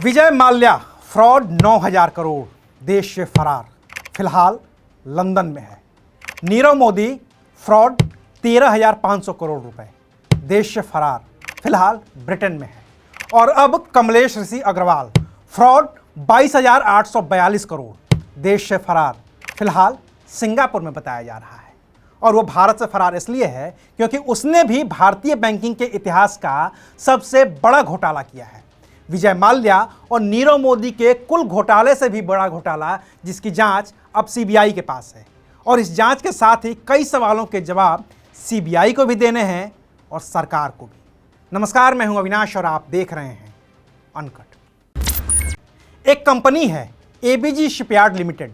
Vijay Mallya fraud 9,000 crore, देश से फरार, फिलहाल लंदन में है। नीरव मोदी फ्रॉड 13,500 करोड़ रुपए, देश से फरार, फिलहाल ब्रिटेन में है। और अब कमलेश ऋषि अग्रवाल फ्रॉड 22,842 करोड़, देश से फरार, फिलहाल सिंगापुर में बताया जा रहा है। और वो भारत से फरार इसलिए है क्योंकि उसने भी भारतीय बैंकिंग के इतिहास का सबसे बड़ा घोटाला किया है। विजय माल्या और नीरव मोदी के कुल घोटाले से भी बड़ा घोटाला, जिसकी जांच अब सीबीआई के पास है। और इस जांच के साथ ही कई सवालों के जवाब सीबीआई को भी देने हैं और सरकार को भी। नमस्कार, मैं हूं अविनाश और आप देख रहे हैं अनकट। एक कंपनी है एबीजी शिपयार्ड लिमिटेड।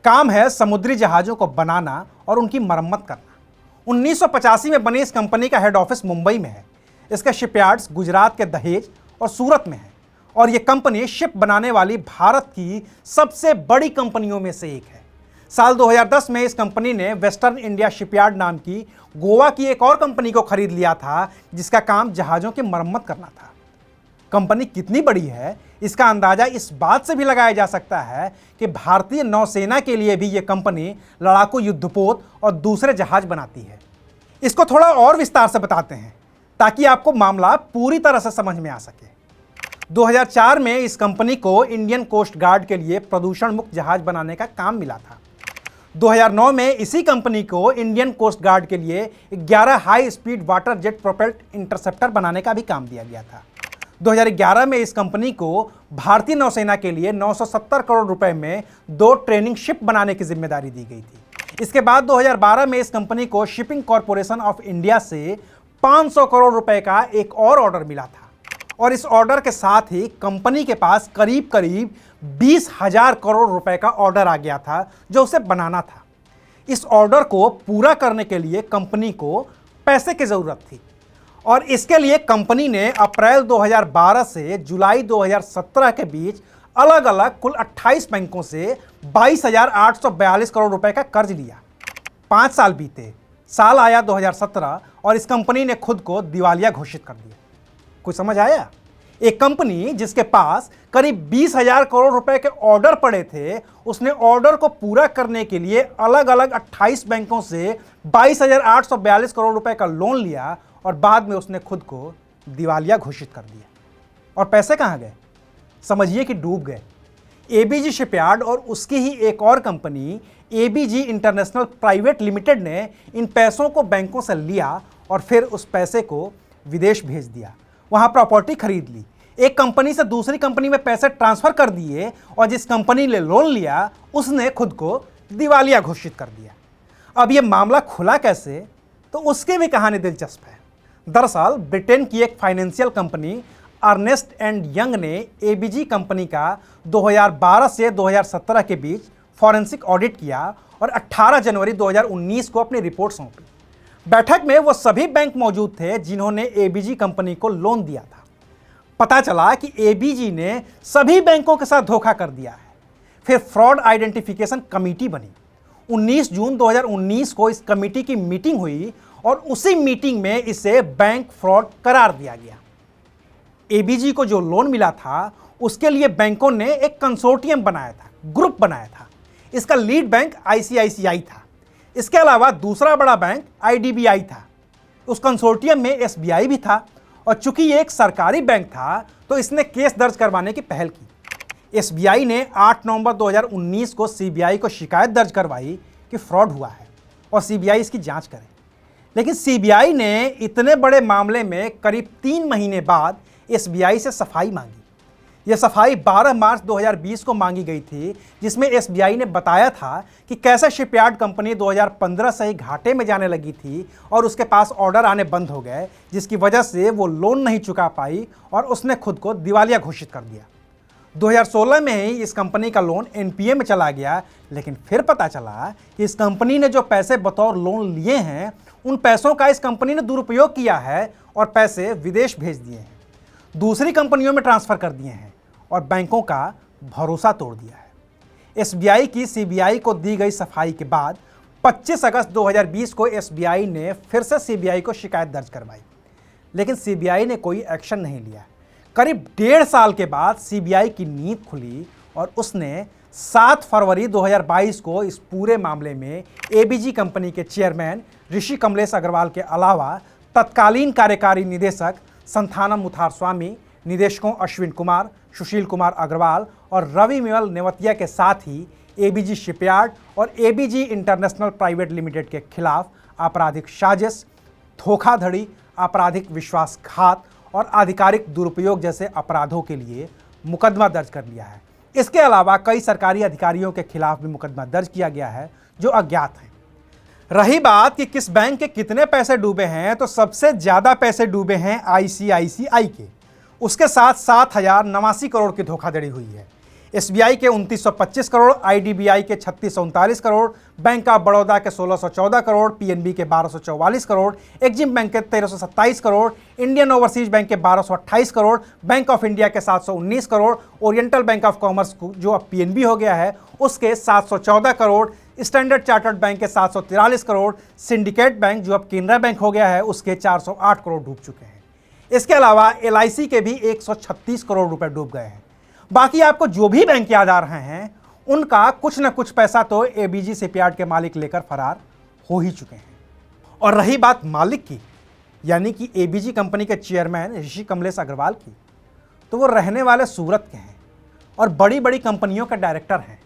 काम है समुद्री जहाज़ों को बनाना और उनकी मरम्मत करना। 1985 में बनी इस कंपनी का हेड ऑफिस मुंबई में है। इसका शिपयार्ड्स गुजरात के दहेज और सूरत में है। और ये कंपनी शिप बनाने वाली भारत की सबसे बड़ी कंपनियों में से एक है। साल 2010 में इस कंपनी ने वेस्टर्न इंडिया शिपयार्ड नाम की गोवा की एक और कंपनी को खरीद लिया था, जिसका काम जहाज़ों की मरम्मत करना था। कंपनी कितनी बड़ी है, इसका अंदाजा इस बात से भी लगाया जा सकता है कि भारतीय नौसेना के लिए भी यह कंपनी लड़ाकू युद्धपोत और दूसरे जहाज बनाती है। इसको थोड़ा और विस्तार से बताते हैं ताकि आपको मामला पूरी तरह से समझ में आ सके। 2004 में इस कंपनी को इंडियन कोस्ट गार्ड के लिए प्रदूषण मुक्त जहाज बनाने का काम मिला था। 2009 में इसी कंपनी को इंडियन कोस्ट गार्ड के लिए 11 high speed water jet propelled interceptor बनाने का भी काम दिया गया था। 2011 में इस कंपनी को भारतीय नौसेना के लिए 970 करोड़ रुपए में 2 ट्रेनिंग शिप बनाने की जिम्मेदारी दी गई थी। इसके बाद 2012 में इस कंपनी को शिपिंग कॉरपोरेशन ऑफ इंडिया से 500 करोड़ रुपए का एक और ऑर्डर मिला था। और इस ऑर्डर के साथ ही कंपनी के पास करीब 20,000 करोड़ रुपए का ऑर्डर आ गया था जो उसे बनाना था। इस ऑर्डर को पूरा करने के लिए कंपनी को पैसे की जरूरत थी। और इसके लिए कंपनी ने अप्रैल 2012 से जुलाई 2017 के बीच अलग अलग कुल 28 बैंकों से 22,842 करोड़ रुपए का कर्ज लिया। 5 साल बीते, साल आया 2017 और इस कंपनी ने खुद को दिवालिया घोषित कर दिया। कुछ समझ आया? एक कंपनी जिसके पास करीब 20,000 करोड़ रुपए के ऑर्डर पड़े थे, उसने ऑर्डर को पूरा करने के लिए अलग अलग 28 बैंकों से 22,842 करोड़ रुपए का लोन लिया और बाद में उसने खुद को दिवालिया घोषित कर दिया। और पैसे कहाँ गए? समझिए कि डूब गए। एबीजी शिपयार्ड और उसकी ही एक और company ABG international private limited ने इन पैसों को बैंकों से लिया और फिर उस पैसे को विदेश भेज दिया, वहाँ प्रॉपर्टी खरीद ली, एक कंपनी से दूसरी कंपनी में पैसे ट्रांसफर कर दिए और जिस कंपनी ने लोन लिया उसने खुद को दिवालिया घोषित कर दिया। अब ये मामला खुला कैसे, तो उसकी भी कहानी दिलचस्प है। दरअसल ब्रिटेन की एक financial company Ernst and Young ने एबीजी कंपनी का 2012 से 2017 के बीच फॉरेंसिक ऑडिट किया और 18 जनवरी 2019 को अपनी रिपोर्ट सौंपी। बैठक में वो सभी बैंक मौजूद थे जिन्होंने एबीजी कंपनी को लोन दिया था। पता चला कि एबीजी ने सभी बैंकों के साथ धोखा कर दिया है। फिर फ्रॉड आइडेंटिफिकेशन कमेटी बनी। 19 जून 2019 को इस कमेटी की मीटिंग हुई और उसी मीटिंग में इसे बैंक फ्रॉड करार दिया गया। एबीजी को जो लोन मिला था उसके लिए बैंकों ने एक कंसोर्टियम बनाया था, ग्रुप बनाया था। इसका लीड बैंक आईसीआईसीआई था। इसके अलावा दूसरा बड़ा बैंक आईडीबीआई था। उस कंसोर्टियम में एसबीआई भी था। और चूंकि ये एक सरकारी बैंक था तो इसने केस दर्ज करवाने की पहल की। एसबीआई ने 8 नवंबर 2019 को सीबीआई को शिकायत दर्ज करवाई कि फ्रॉड हुआ है और सीबीआई इसकी जांच करे। लेकिन सीबीआई ने इतने बड़े मामले में करीब 3 महीने बाद एसबीआई से सफाई मांगी। यह सफाई 12 मार्च 2020 को मांगी गई थी, जिसमें एसबीआई ने बताया था कि कैसे शिपयार्ड कंपनी 2015 से ही घाटे में जाने लगी थी और उसके पास ऑर्डर आने बंद हो गए, जिसकी वजह से वो लोन नहीं चुका पाई और उसने खुद को दिवालिया घोषित कर दिया। 2016 में ही इस कंपनी का लोन एनपीए में चला गया। लेकिन फिर पता चला कि इस कंपनी ने जो पैसे बतौर लोन लिए हैं, उन पैसों का इस कंपनी ने दुरुपयोग किया है और पैसे विदेश भेज दिए हैं, दूसरी कंपनियों में ट्रांसफर कर दिए हैं और बैंकों का भरोसा तोड़ दिया है। एसबीआई की सीबीआई को दी गई सफाई के बाद 25 अगस्त 2020 को एसबीआई ने फिर से सीबीआई को शिकायत दर्ज करवाई। लेकिन सीबीआई ने कोई एक्शन नहीं लिया। करीब 1.5 साल के बाद सीबीआई की नींद खुली और उसने 7 फरवरी 2022 को इस पूरे मामले में एबीजी कंपनी के चेयरमैन ऋषि कमलेश अग्रवाल के अलावा तत्कालीन कार्यकारी निदेशक संथानम मुथारस्वामी, निदेशकों अश्विन कुमार, सुशील कुमार अग्रवाल और रवि मिवल नेवतिया के साथ ही एबीजी शिपयार्ड और एबीजी इंटरनेशनल प्राइवेट लिमिटेड के खिलाफ आपराधिक साजिश, धोखाधड़ी, आपराधिक विश्वासघात और आधिकारिक दुरुपयोग जैसे अपराधों के लिए मुकदमा दर्ज कर लिया है। इसके अलावा कई सरकारी अधिकारियों के खिलाफ भी मुकदमा दर्ज किया गया है जो अज्ञात हैं। रही बात कि किस बैंक के कितने पैसे डूबे हैं, तो सबसे ज्यादा पैसे डूबे हैं आईसीआईसीआई के। उसके साथ 7,089 करोड़ की धोखाधड़ी हुई है। एसबीआई के 2925 करोड़, आईडीबीआई के 3639 करोड़, बैंक ऑफ बड़ौदा के 1614 करोड़, पीएनबी के 1244 करोड़, एक्जिम बैंक के 1327 करोड़, इंडियन ओवरसीज बैंक के 1228 करोड़, बैंक ऑफ इंडिया के 719 crore, oriental bank of commerce जो अब पीएनबी हो गया है उसके 714 करोड़, स्टैंडर्ड चार्टर्ड बैंक के 743 करोड़, सिंडिकेट बैंक जो अब केनरा बैंक हो गया है उसके 408 करोड़ डूब चुके हैं। इसके अलावा एलआईसी के भी 136 करोड़ रुपए डूब गए हैं। बाकी आपको जो भी बैंक याद आ रहे हैं उनका कुछ न कुछ पैसा तो एबीजी शिपयार्ड के मालिक लेकर फरार हो ही चुके हैं। और रही बात मालिक की, यानी कि एबीजी कंपनी के चेयरमैन ऋषि कमलेश अग्रवाल की, तो वो रहने वाले सूरत के हैं और बड़ी बड़ी कंपनियों के डायरेक्टर हैं।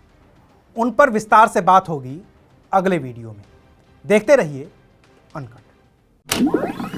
उन पर विस्तार से बात होगी अगले वीडियो में। देखते रहिए अनकट।